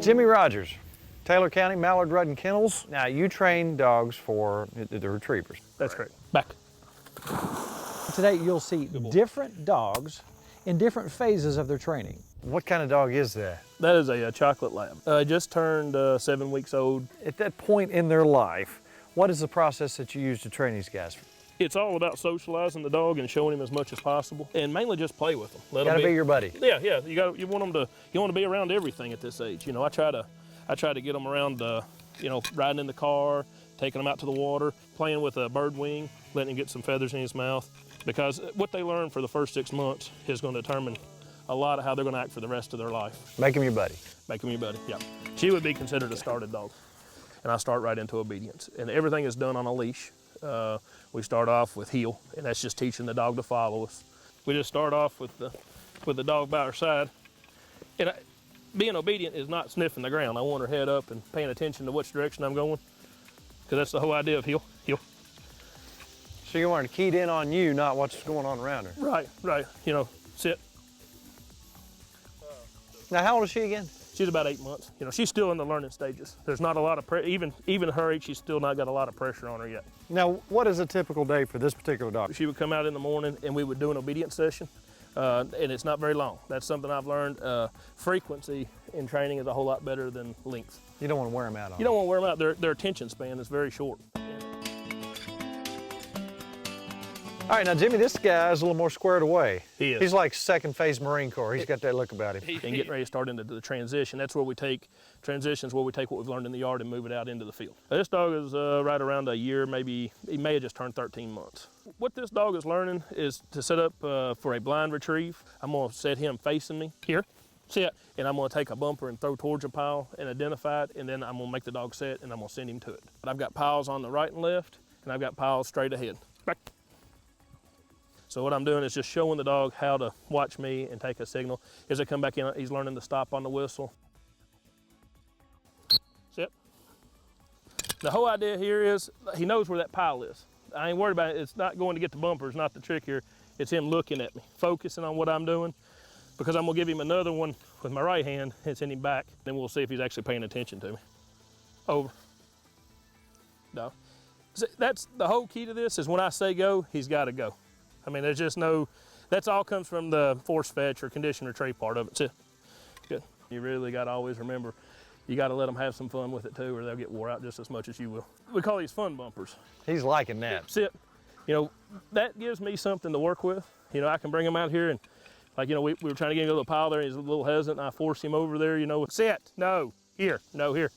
Jimmy Rodgers, Taylor County, Mallard Run Kennels. Now, you train dogs for the retrievers. That's correct. Back. Today, you'll see different dogs in different phases of their training. What kind of dog is that? That is a chocolate lab. Just turned 7 weeks old. At that point in their life, what is the process that you use to train these guys? It's all about socializing the dog and showing him as much as possible, and mainly just play with them. Got to be your buddy. Yeah. You want them to be around everything at this age. You know, I try to get them around. Riding in the car, taking them out to the water, playing with a bird wing, letting him get some feathers in his mouth, because what they learn for the first 6 months is going to determine a lot of how they're going to act for the rest of their life. Make him your buddy. Make him your buddy. Yeah. She would be considered a started dog, and I start right into obedience, and everything is done on a leash. We start off with heel, and that's just teaching the dog to follow us. We just start off with the dog by our side. And being obedient is not sniffing the ground. I want her head up and paying attention to which direction I'm going, because that's the whole idea of heel. So you want her keyed in on you, not what's going on around her. Right. You know, sit. Now, how old is she again? She's about 8 months. You know, she's still in the learning stages. There's not a lot of pressure, even her age, she's still not got a lot of pressure on her yet. Now, what is a typical day for this particular dog? She would come out in the morning and we would do an obedience session, and it's not very long. That's something I've learned. Frequency in training is a whole lot better than length. You don't want to wear them out on You don't want to wear them out. Their attention span is very short. All right, now, Jimmy, this guy's a little more squared away. He is. He's like second phase Marine Corps. He's got that look about him. And getting ready to start into the transition. That's where we take transitions, where we take what we've learned in the yard and move it out into the field. This dog is right around a year, maybe. He may have just turned 13 months. What this dog is learning is to set up for a blind retrieve. I'm going to set him facing me. Here, sit. And I'm going to take a bumper and throw towards a pile and identify it, and then I'm going to make the dog sit, and I'm going to send him to it. But I've got piles on the right and left, and I've got piles straight ahead. Back. So what I'm doing is just showing the dog how to watch me and take a signal. As I come back in, he's learning to stop on the whistle. Sit. The whole idea here is he knows where that pile is. I ain't worried about it. It's not going to get the bumper. It's not the trick here. It's him looking at me, focusing on what I'm doing, because I'm gonna give him another one with my right hand and send him back. Then we'll see if he's actually paying attention to me. Over. No. That's the whole key to this is when I say go, he's got to go. I mean, there's just no, that's all comes from the force fetch or condition retrieve part of it too. Good. You really got to always remember, you got to let them have some fun with it too, or they'll get wore out just as much as you will. We call these fun bumpers. He's liking that. Sit. You know, that gives me something to work with. You know, I can bring him out here and, like, you know, we were trying to get him to the pile there, and he's a little hesitant, and I force him over there, you know, sit, no, here, no, here.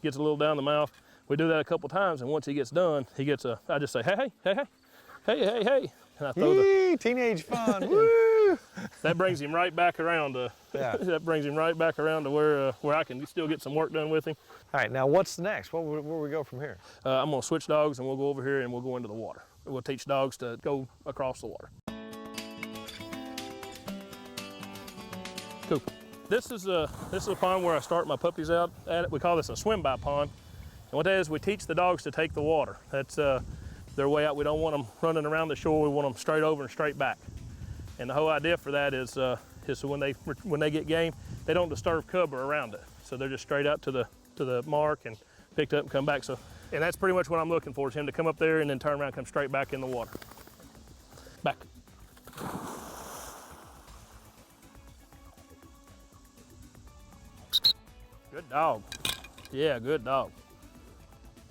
Gets a little down the mouth. We do that a couple times, and once he gets done, he gets I just say, hey, and I throw teenage fun, woo! That brings him right back around that brings him right back around to where I can still get some work done with him. All right, now what's next? Where we go from here? I'm gonna switch dogs, and we'll go over here and we'll go into the water. We'll teach dogs to go across the water. Cool. This is a pond where I start my puppies out at it. We call this a swim-by pond. And what that is, we teach the dogs to take the water. That's their way out. We don't want them running around the shore. We want them straight over and straight back. And the whole idea for that is so when they get game, they don't disturb cover around it. So they're just straight out to the mark and picked up and come back. So, and that's pretty much what I'm looking for, is him to come up there and then turn around and come straight back in the water. Back. Good dog. Yeah, good dog.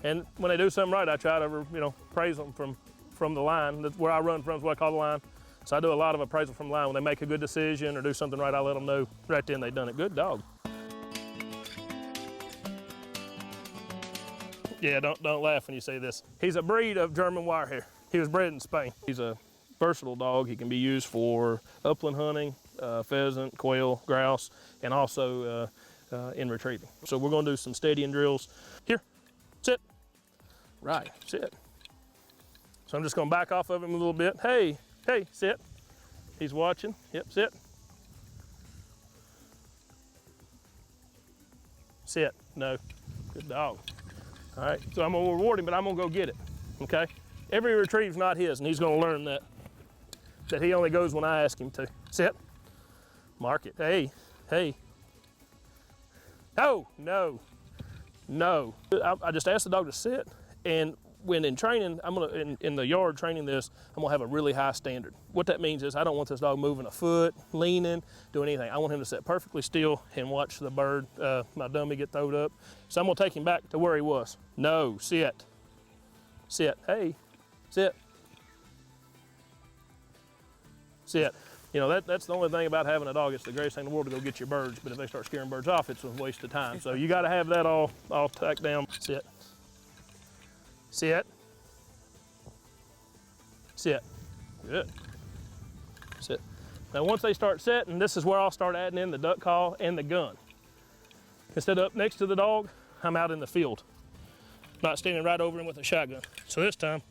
And when they do something right, I try to, you know, praise them from the line. That's where I run from, is what I call the line. So I do a lot of appraisal from the line. When they make a good decision or do something right, I let them know right then they've done it. Good dog. Yeah, don't laugh when you say this. He's a breed of German Wirehair. He was bred in Spain. He's a versatile dog. He can be used for upland hunting, pheasant, quail, grouse, and also in retrieving. So we're gonna do some steadying drills. Here, sit. Right, sit. So I'm just gonna back off of him a little bit. Hey, sit. He's watching. Yep, sit. Sit, no, good dog. All right, so I'm gonna reward him, but I'm gonna go get it, okay? Every retrieve's not his, and he's gonna learn that he only goes when I ask him to. Sit. Mark it. Hey, hey. No, no, no. I just asked the dog to sit, and when in training, I'm gonna, in the yard training this, I'm gonna have a really high standard. What that means is I don't want this dog moving a foot, leaning, doing anything. I want him to sit perfectly still and watch the bird, my dummy, get throwed up. So I'm gonna take him back to where he was. No, sit. Sit, hey, sit. Sit. You know, that's the only thing about having a dog. It's the greatest thing in the world to go get your birds, but if they start scaring birds off, it's a waste of time. So you gotta have that all tucked down. Sit. Sit. Sit. Good. Sit. Now once they start sitting, this is where I'll start adding in the duck call and the gun. Instead of up next to the dog, I'm out in the field. Not standing right over him with a shotgun. So this time,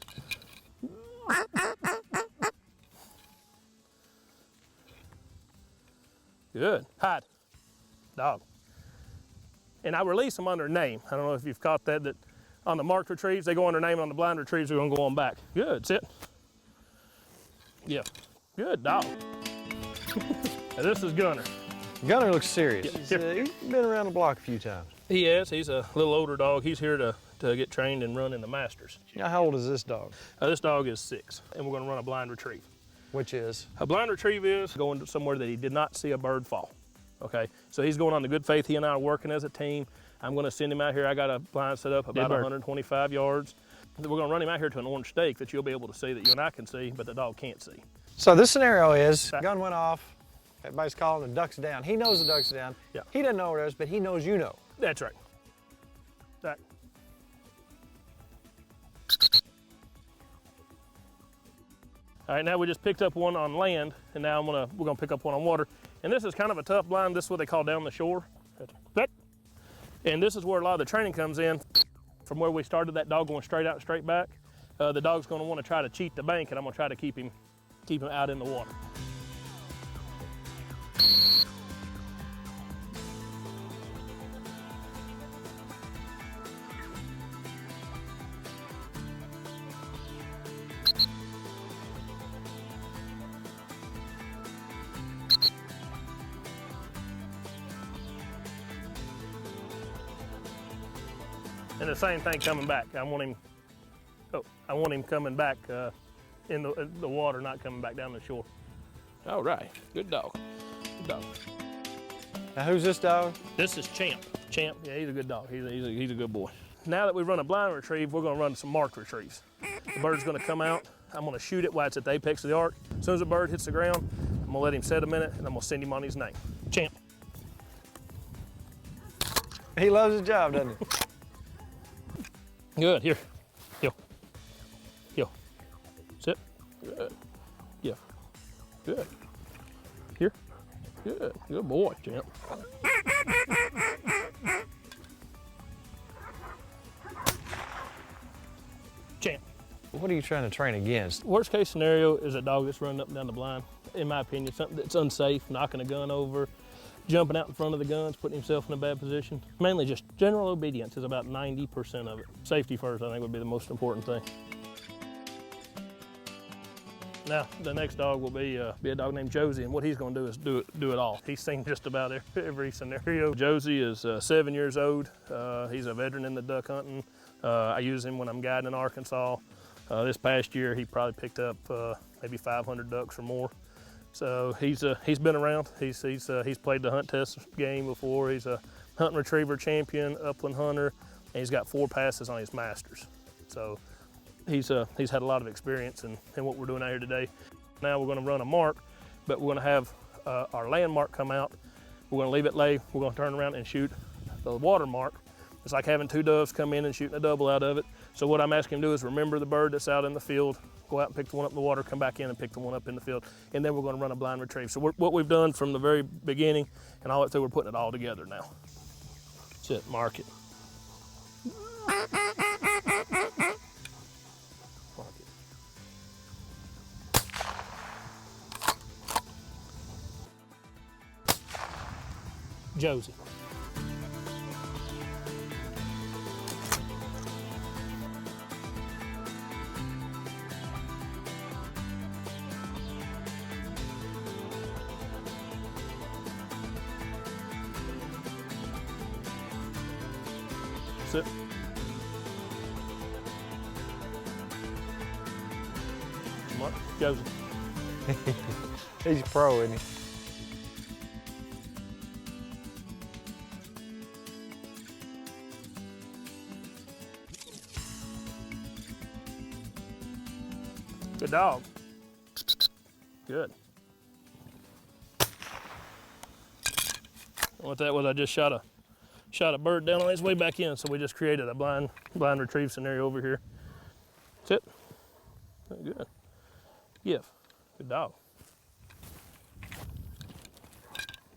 good. Hide. Dog. And I release them under name. I don't know if you've caught that on the marked retrieves, they go under name. On the blind retrieves, we're gonna go on back. Good, sit. Yeah, good, dog. Now this is Gunner. Gunner looks serious. Yeah, He's been around the block a few times. He is, he's a little older dog. He's here to get trained and run in the Masters. Now, how old is this dog? This dog is 6, and we're gonna run a blind retrieve. Which is? A blind retrieve is going to somewhere that he did not see a bird fall. Okay, so he's going on the good faith. He and I are working as a team. I'm going to send him out here. I got a blind set up about 125 yards. We're going to run him out here to an orange stake that you'll be able to see, that you and I can see, but the dog can't see. So this scenario is, gun went off, everybody's calling the duck's down. He knows the duck's down. Yeah. He doesn't know where it is, but he knows you know. That's right. Back. All right, now we just picked up one on land, and now we're gonna pick up one on water. And this is kind of a tough blind. This is what they call down the shore. Back. And this is where a lot of the training comes in. From where we started, that dog going straight out and straight back. The dog's going to want to try to cheat the bank, and I'm going to try to keep him out in the water. And the same thing coming back. I want him coming back in the water, not coming back down the shore. All right, good dog, good dog. Now, who's this dog? This is Champ. Champ, yeah, he's a good dog. He's a good boy. Now that we've run a blind retrieve, we're gonna run some marked retrieves. The bird's gonna come out. I'm gonna shoot it while it's at the apex of the arc. As soon as the bird hits the ground, I'm gonna let him set a minute, and I'm gonna send him on his name. Champ. He loves his job, doesn't he? Good, here, yo, yo, sit, good, yeah, good, here, good boy, Champ. Champ. What are you trying to train against? Worst case scenario is a dog that's running up and down the blind. In my opinion, something that's unsafe, knocking a gun over, jumping out in front of the guns, putting himself in a bad position. Mainly just general obedience is about 90% of it. Safety first, I think, would be the most important thing. Now, the next dog will be a dog named Josie, and what he's gonna do is do it all. He's seen just about every scenario. Josie is 7 years old. He's a veteran in the duck hunting. I use him when I'm guiding in Arkansas. This past year, he probably picked up maybe 500 ducks or more. So he's been around. He's played the hunt test game before. He's a hunt and retriever champion, upland hunter, and he's got 4 passes on his Masters. So he's had a lot of experience in what we're doing out here today. Now we're going to run a mark, but we're going to have our landmark come out. We're going to leave it lay. We're going to turn around and shoot the watermark. It's like having 2 doves come in and shooting a double out of it. So what I'm asking him to do is remember the bird that's out in the field, go out and pick the one up in the water, come back in and pick the one up in the field, and then we're going to run a blind retrieve. So what we've done from the very beginning and all the way through, we're putting it all together now. Sit, mark it. Mark it. Josie. Sit. Come on, Josie. He's a pro, isn't he? Good dog. Good. What that was, I just shot a bird down on its way back in, so we just created a blind retrieve scenario over here. Sit. Good. Give. Good dog.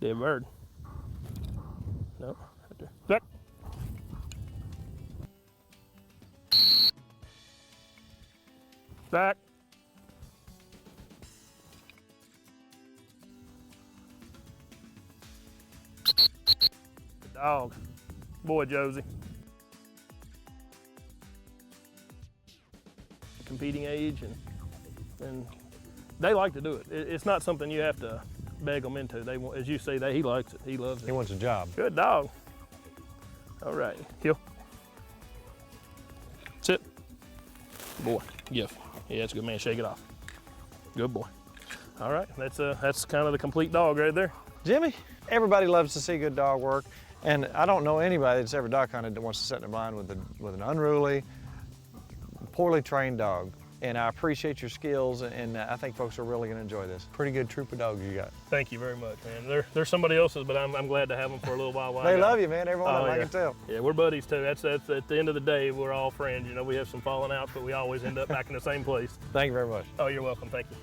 Dead bird. Nope. Right there. Back. Back. Good dog. Boy, Josie. Competing age, and they like to do it. It's not something you have to beg them into. They want, as you say, he likes it. He loves it. He wants a job. Good dog. All right, heel. Sit. Boy, give. Yeah, that's a good man. Shake it off. Good boy. All right, that's kind of the complete dog right there. Jimmy, everybody loves to see good dog work, and I don't know anybody that's ever duck hunted that wants to sit in a blind with an unruly, poorly trained dog. And I appreciate your skills, and I think folks are really going to enjoy this. Pretty good troop of dogs you got. Thank you very much, man. They're somebody else's, but I'm glad to have them for a little while. They love you, man. Everyone, Oh, I yeah. can tell. Yeah, we're buddies too. That's at the end of the day, we're all friends. You know, we have some falling outs, but we always end up back in the same place. Thank you very much. Oh, you're welcome. Thank you.